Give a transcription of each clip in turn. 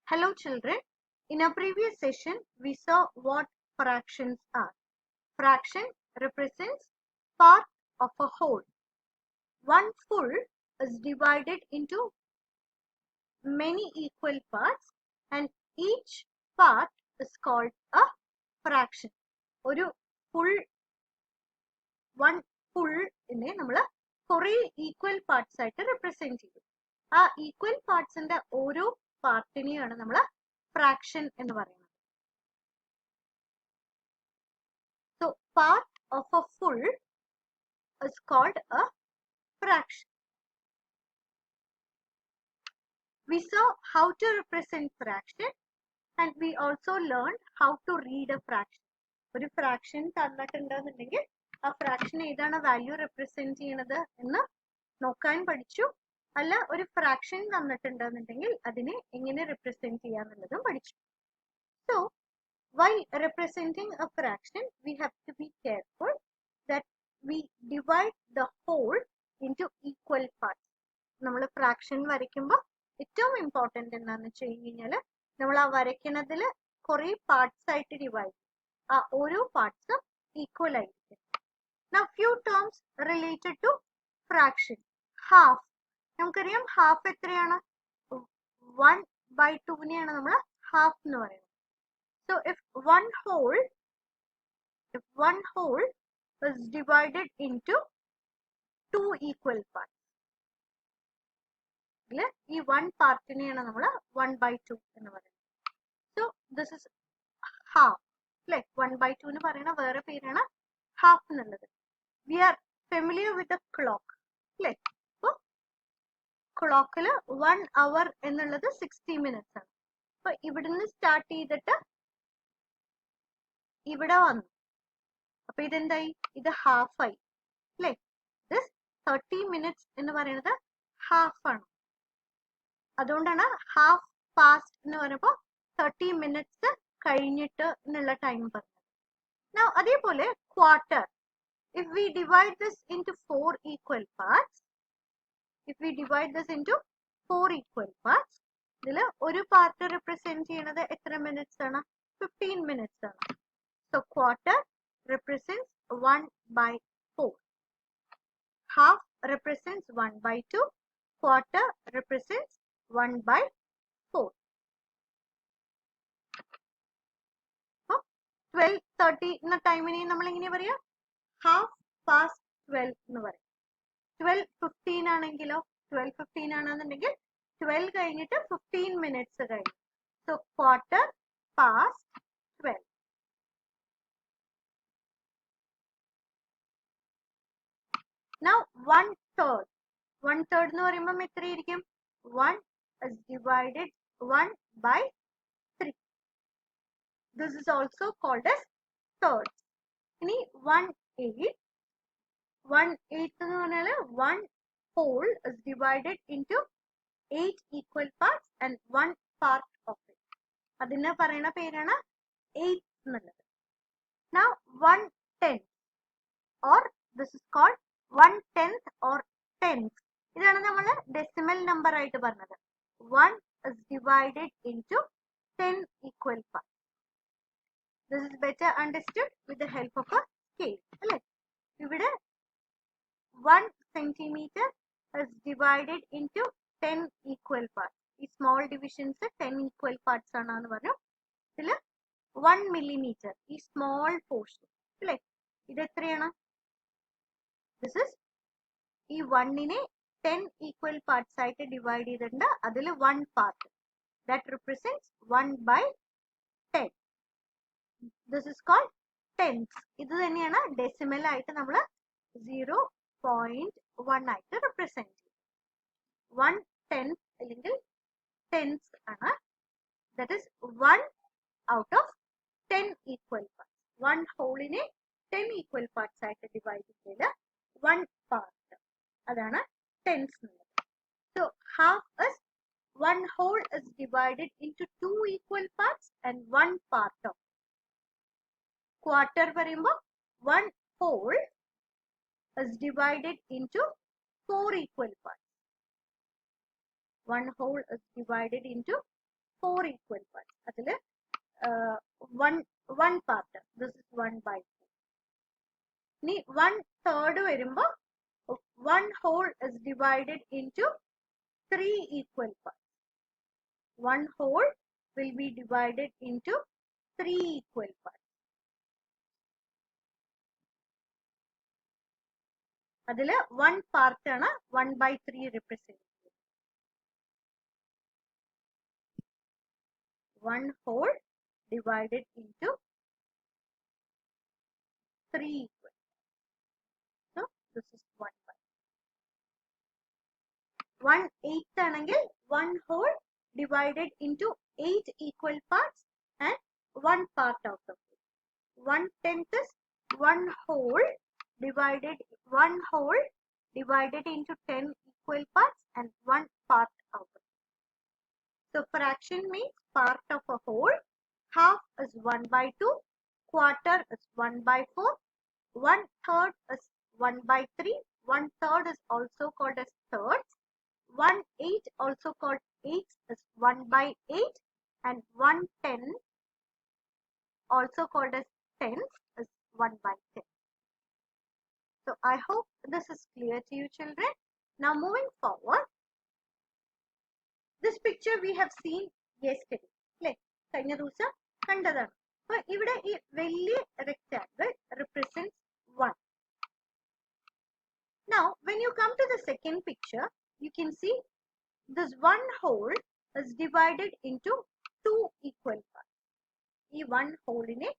Hello children, in a previous session we saw what fractions are. Fraction represents part of a whole. One full is divided into many equal parts and each part is called a fraction. ഒരു one full നെ നമ്മൾ കുറേ equal parts ആയിട്ട് represent ചെയ്യും. ആ equal parts ന്റെ ഓരോ പാർട്ടിനെയാണ് നമ്മൾ fraction എന്ന് പറയുന്നത്. So part of a full is called a fraction. We saw how to represent fraction and we also learned how to read a fraction. ഒരു fraction തന്നിട്ടുണ്ടെന്നുണ്ടെങ്കിൽ ആ fraction ഏതാണ് വാല്യൂ represent ചെയ്യുന്നത് എന്ന് നോക്കാൻ പഠിച്ചു. അല്ല ഒരു fraction തന്നിട്ടുണ്ടെന്നുണ്ടെങ്കിൽ അതിനെ എങ്ങനെ represent ചെയ്യാന്നുള്ളതും പഠിച്ചു. So while representing a fraction, we have to be careful that we divide the whole into equal parts. നമ്മൾ fraction വരയ്ക്കുമ്പോൾ ഏറ്റവും ഇമ്പോർട്ടൻ്റ് എന്താണെന്ന് വെച്ച് കഴിഞ്ഞാൽ നമ്മൾ ആ വരയ്ക്കുന്നതിൽ കുറേ പാർട്സ് ആയിട്ട് ഡിവൈഡ് ചെയ്യും. ആ ഓരോ പാർട്സും ഈക്വൽ ആയിരിക്കും. Now few terms related to fraction. Half. നമുക്കറിയാം ഹാഫ് എത്രയാണ്? 1/2 നെയാണ് നമ്മൾ ഹാഫ് എന്ന് പറയുന്നത്. So if one whole is divided into two equal parts, ഈ one പാർട്ടിനെയാണ് നമ്മൾ 1/2 എന്ന് പറയുന്നത്. So this is half. അല്ലെ 1/2 എന്ന് പറയുന്ന വേറെ പേരാണ് half എന്നുള്ളത്. We are familiar with the clock. അല്ലെ അപ്പോൾ ക്ലോക്കിൽ 1 hour എന്നുള്ളത് 60 minutes ആണ്. അപ്പൊ ഇവിടുന്ന് സ്റ്റാർട്ട് ചെയ്തിട്ട് ഇവിടെ വന്നു. അപ്പൊ ഇതെന്തായി? ഇത് ഹാഫ് ആയി അല്ലെ. ദിസ് 30 minutes എന്ന് പറയുന്നത് ഹാഫ് ആണ്. അതുകൊണ്ടാണ് ഹാഫ് പാസ്റ്റ് എന്ന് പറയുമ്പോൾ 30 minutes കഴിഞ്ഞിട്ട് എന്നുള്ള ടൈം പറഞ്ഞത്. Now അതേപോലെ quarter. If we divide this into 4 equal parts, ഇതിൽ ഒരു പാർട്ട് represent ചെയ്യുന്നത് എത്ര മിനിറ്റ്സ് ആണ്? 15 minutes ആണ്. So quarter represents 1/4. Half represents 1/2. Quarter represents 1/4. So 12:30 എന്ന ടൈമിനെ നമ്മൾ എങ്ങനെ പറയാം? ഹാഫ് പാസ്റ്റ് 12 എന്ന് പറയും. 12:15 ആണെങ്കിലോ 12:15 ആണെന്നുണ്ടെങ്കിൽ 12 കഴിഞ്ഞിട്ട് 15 minutes കഴിഞ്ഞു. So quarter past 12. Now 1/3. 1/3 എന്ന് പറയുമ്പോൾ എത്രയായിരിക്കും? 1 is divided 1/3. This is also called as thirds. ഇനി 1/8. 1/8 എന്ന് പറഞ്ഞാൽ 1 whole is divided into 8 equal parts and 1 part of it. അതിനെ പറയുന്ന പേരാണ് 8 എന്നുള്ളത്. Now 1/10 or this is called 1/10 or tenth. ഇതാണ് നമ്മൾ ഡെസിമൽ നമ്പർ ആയിട്ട് പറഞ്ഞത്. 1 is divided into 10 equal parts. This is better understood with the help of a scale. അല്ലേ? ഇവിടെ 1 centimeter is divided into 10 equal parts. ഈ small divisions 10 equal parts ആണെന്ന് പറഞ്ഞു. ഇതിൽ 1 millimeter ഈ small portion അല്ലേ? ഇത് എത്രയാണ്? This is ഈ 1നെ 10 equal parts ആയിട്ട് ഡിവൈഡ് ചെയ്തിട്ടുണ്ട്. അതിൽ 1 part that represents 1/10. This is called tenths. ഇത് തന്നെയാണ് ഡെസിമൽ ആയിട്ട് നമ്മൾ 0.1 ആയിട്ട് represent ചെയ്യും. 1/10 അല്ലെങ്കിൽ tenths ആണ്. That is 1 out of 10 equal parts. 1 wholeനെ 10 equal parts ആയിട്ട് ഡിവൈഡ് ചെയ്ത് 1 part. അതാണ് tenths എന്നുള്ളത്. So half is 1 whole is divided into 2 equal parts and 1 part of. Quarter പറയുമ്പോൾ 1 whole is divided into 4 equal parts. 1 whole is divided into 4 equal parts. അതില് one part. This is 1/4. ഇനി 1/3 വരുമ്പോ 1 whole is divided into 3 equal parts. 1 whole will be divided into 3 equal parts. അതില് 1 part ആണ് 1/3 represent. 1 whole divided into 3 equal. So this is 1/3. 1/8 ആണെങ്കിൽ 1 whole divided into 8 equal parts and 1 part out of it. 1/10 is 1 whole divided into 10 equal parts and 1 part out of it. So fraction means part of a whole. Half is 1/2. Quarter is 1/4. 1/3 is 1/3. 1/3 is also called as thirds. 1/8 also called eighths is 1/8. And 1/10 also called as tenths is 1/10. So I hope this is clear to you children. Now moving forward. This picture we have seen yesterday. കഴിഞ്ഞ ദിവസം കണ്ടതാണ്. അപ്പൊ ഇവിടെ ഈ വലിയ rectangle represents 1. Now when you come to the second picture, you can see this one whole is divided into 2 equal parts. ഈ 1 whole നെ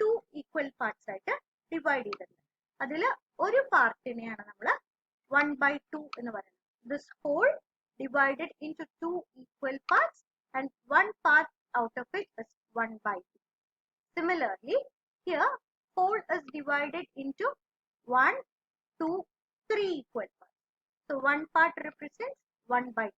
2 equal parts ആയിട്ട് divide ചെയ്തിട്ടുണ്ട്. അതിൽ ഒരു പാർട്ടിനെയാണ് നമ്മൾ 1/2 എന്ന് പറയുന്നത്. This whole divided into 2 equal parts and 1 part out of it is 1/2. Similarly, here whole is divided into 1, 2, 3 equal parts. So 1 part represents 1/2.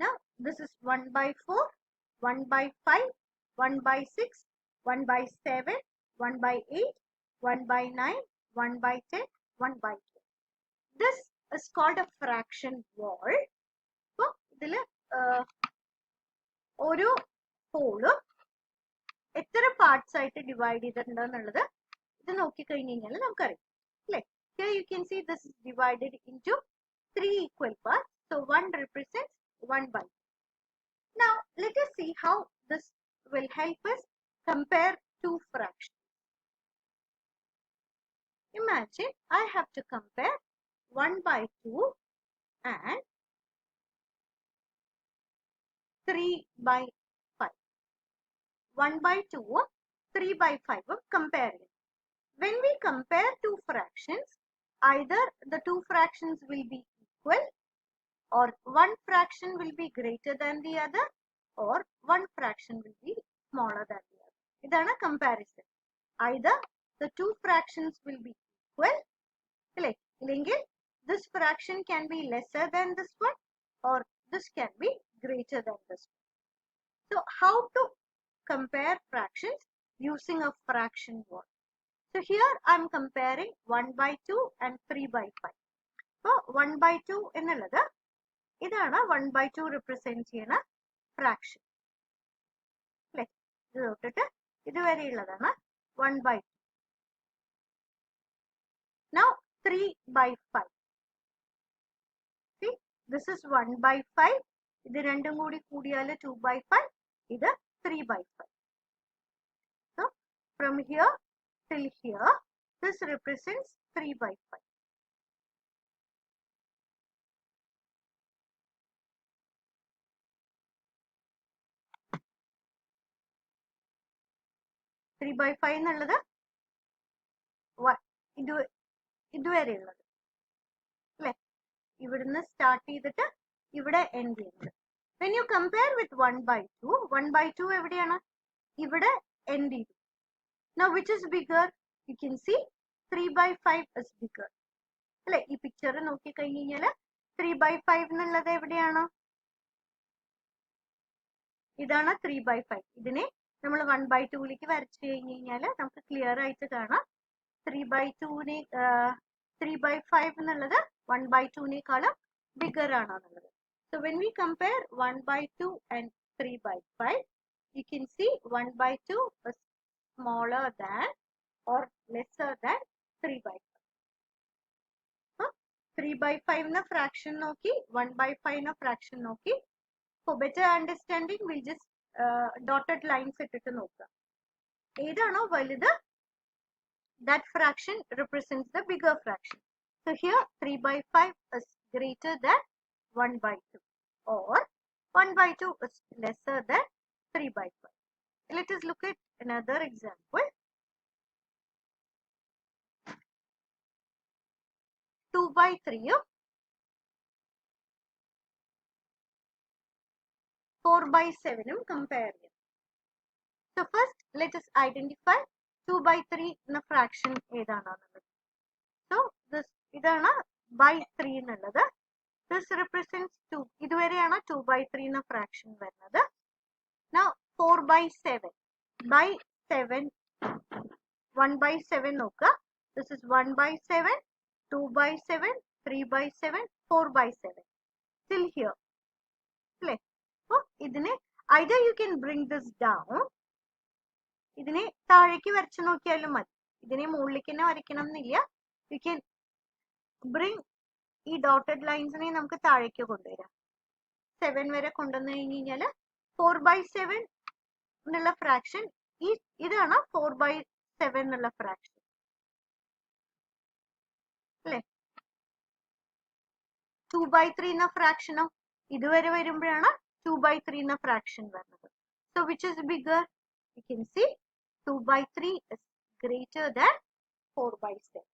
Now this is 1/4, 1/5, 1/6, 1/7, 1/8, 1/9, 1/10, 1/12. This is called a fraction wall. So ഇതില് ഓരോ ഹോളും എത്ര parts ആയിട്ട് divide ചെയ്തിട്ടുണ്ടെന്നുള്ളത് ഇത് നോക്കിക്കഴിഞ്ഞ് കഴിഞ്ഞാൽ നമുക്കറിയാം അല്ലേ. Here you can see this is divided into 3 equal parts. So 1 represents 1/2. Now let us see how this will help us compare two fractions. Imagine I have to compare 1/2 and 3/5. 1/2 3/5 comparing. When we compare two fractions, either the two fractions will be equal or one fraction will be greater than the other or one fraction will be smaller than the other. Idana comparison. Either the two fractions will be equal, this fraction can be lesser than this one or this can be greater than this one. So how to compare fractions using a fraction wall? So here I am comparing 1/2 and 3/5. So 1/2 എന്നുള്ളത് ഇതാണ് 1/2 represent ചെയ്യുന്ന fraction. അല്ലേ, ഇത് തൊട്ടിട്ട് ഇതുവരെയുള്ളതാണ് 1/2. Now 3/5. See, this is 1/5. ഇത് രണ്ടും കൂടി കൂടിയാൽ 2/5. ഇത് 3/5. So from here till here, this represents 3/5. 3/5 എന്നുള്ളത് ഇതുവരെയുള്ളത് അല്ലെ, ഇവിടുന്ന് സ്റ്റാർട്ട് ചെയ്തിട്ട് ഇവിടെ എൻഡ് ചെയ്യുന്നത്. When you compare with 1/2, 1/2 എവിടെയാണ്? ഇവിടെ എൻഡ് ചെയ്തു. Now which is bigger? You can see 3/5 is bigger. അല്ലെ, ഈ പിക്ചർ നോക്കി കഴിഞ്ഞ് കഴിഞ്ഞാല് 3/5 എന്നുള്ളത് എവിടെയാണ്? ഇതാണ് 3/5. ഇതിനെ നമ്മൾ 1/2ലേക്ക് വരച്ചു കഴിഞ്ഞ് കഴിഞ്ഞാൽ നമുക്ക് ക്ലിയർ ആയിട്ട് കാണാം 3/5 എന്നുള്ളത് 1/2നേക്കാളും ബിഗർ ആണെന്നുള്ളത്. So when we compare 1 by 2 and 3 by 5, you can see 1 by 2 is smaller than or lesser than 3 by 5. 3 by 5 in a fraction noki, 1 by 5 in a fraction noki. For better understanding, we'll just dotted lines ഇട്ടിട്ട് നോക്കുക. ഏതാണോ വലുത്, that fraction represents the bigger fraction. So here 3 by 5 is greater than 1 by 2, or 1 by 2 is lesser than 3 by 5. Let us look at another example. 2 by 3, 4 by 7 compare. So first let us identify 2 by 3 in a fraction. So this idana by 3 nallada. This represents 2. ഇതുവരെയാണ് 2 by 3 എന്ന fraction വരുന്നത്. Now 4 by 7. By 7, 1 by 7 നോക്കുക. This is 1 by 7, 2 by 7, 3 by 7, 4 by 7. Till here. So ഇതിനെ either you can bring this down. ഇതിനെ താഴേക്ക് വരച്ചു നോക്കിയാലും മതി. ഇതിനെ മുകളിലേക്ക് തന്നെ വരയ്ക്കണം എന്നില്ല. You can bring ഈ ഡോട്ടഡ് ലൈൻസിനെ നമുക്ക് താഴേക്ക് കൊണ്ടുവരാം. 7 വരെ കൊണ്ടുവന്നു കഴിഞ്ഞ് കഴിഞ്ഞാൽ 4 by 7 എന്നുള്ള ഫ്രാക്ഷൻ ഇതാണ് 4 by 7 എന്നുള്ള ഫ്രാക്ഷൻ അല്ലേ. 2 by 3 എന്ന ഫ്രാക്ഷനോ ഇതുവരെ വരുമ്പോഴാണ് 2 by 3 എന്ന ഫ്രാക്ഷൻ വരുന്നത്. So which is bigger? You can see 2 by 3 is greater than 4 by 7.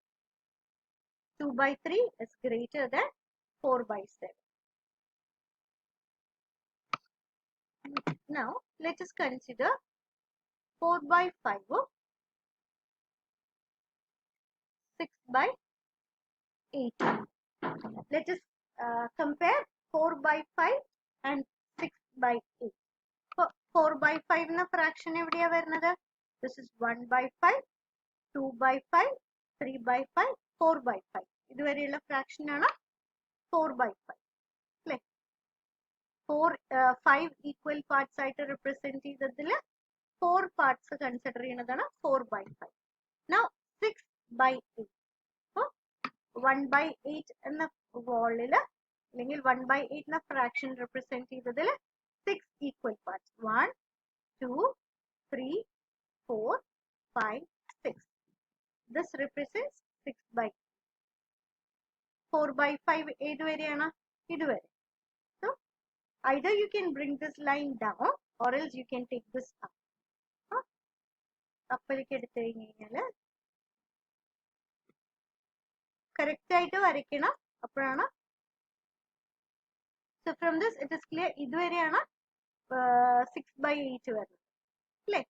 2 by 3 is greater than 4 by 7. Now let us consider 4 by 5, 6 by 8. Let us compare 4 by 5 and 6 by 8. 4 by 5 na fraction എവിടെയാ വരുന്നത്? This is 1 by 5, 2 by 5, 3 by 5, 4 by 5. ഇതുവരെയുള്ള fraction ആണ് 4 by 5. അല്ലേ? 5 equal parts ആയിട്ട് represent ചെയ്തതിൽ 4 parts consider ചെയ്യുന്നതാണ് 4 by 5. Now 6 by 8. 1 by 8 എന്ന wallil അല്ലെങ്കിൽ 1 by 8 എന്ന fraction represent ചെയ്തതിൽ 6 equal parts. 1, 2, 3, 4, 5, 6. This represents 6 by 4 by 5 ഏതുവരെയാണ്? ഇതുവരെ. So either you can bring this line down or else you can take this up. അപ്പലേക്ക് എടുത്തു കഴിഞ്ഞ് കഴിഞ്ഞാൽ correct ആയിട്ട് വരയ്ക്കണം. അപ്പോഴാണ്. So from this it is clear ഇതുവരെയാണ് 6 by 8 വരുന്നത് അല്ലേ.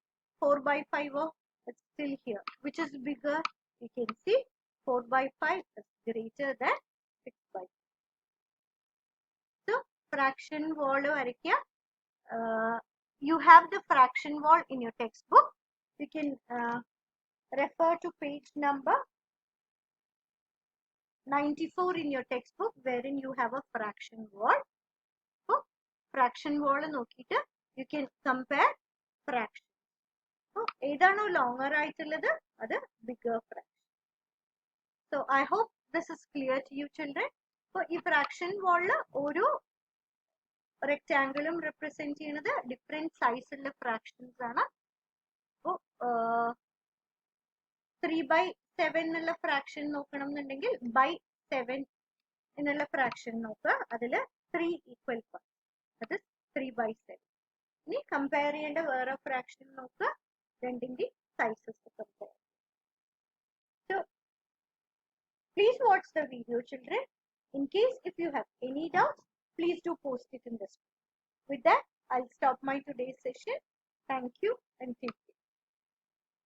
4 by 5 it's still here. Which is bigger? You can see 4 by 5 is greater than 6 by 5. So fraction wall വരയ്ക്കുക. You have the fraction wall in your textbook. You can refer to page number 94 in your textbook wherein you have a fraction wall. So fraction wall നോക്കിയിട്ട് you can compare fraction. So ഏതാണോ longer ആയിട്ടുള്ളത് അത് bigger fraction. So I hope this is clear to you children. So ഈ fraction wall ഓരോ rectangle represent ചെയ്യുന്നത് different size ഉള്ള fractions ആണ്. So 3 by 7 എന്നുള്ള fraction നോക്കണം എന്നുണ്ടെങ്കിൽ by 7 എന്നുള്ള fraction നോക്കുക. അതിൽ 3 equal parts. അത് 3 by 7. ഇനി കമ്പയർ ചെയ്യേണ്ട വേറെ fraction നോക്കുക. രണ്ടിന്റെ sizes compare. So please watch the video children. In case if you have any doubts, please do post it in this. With that, I'll stop my today's session. Thank you and take care.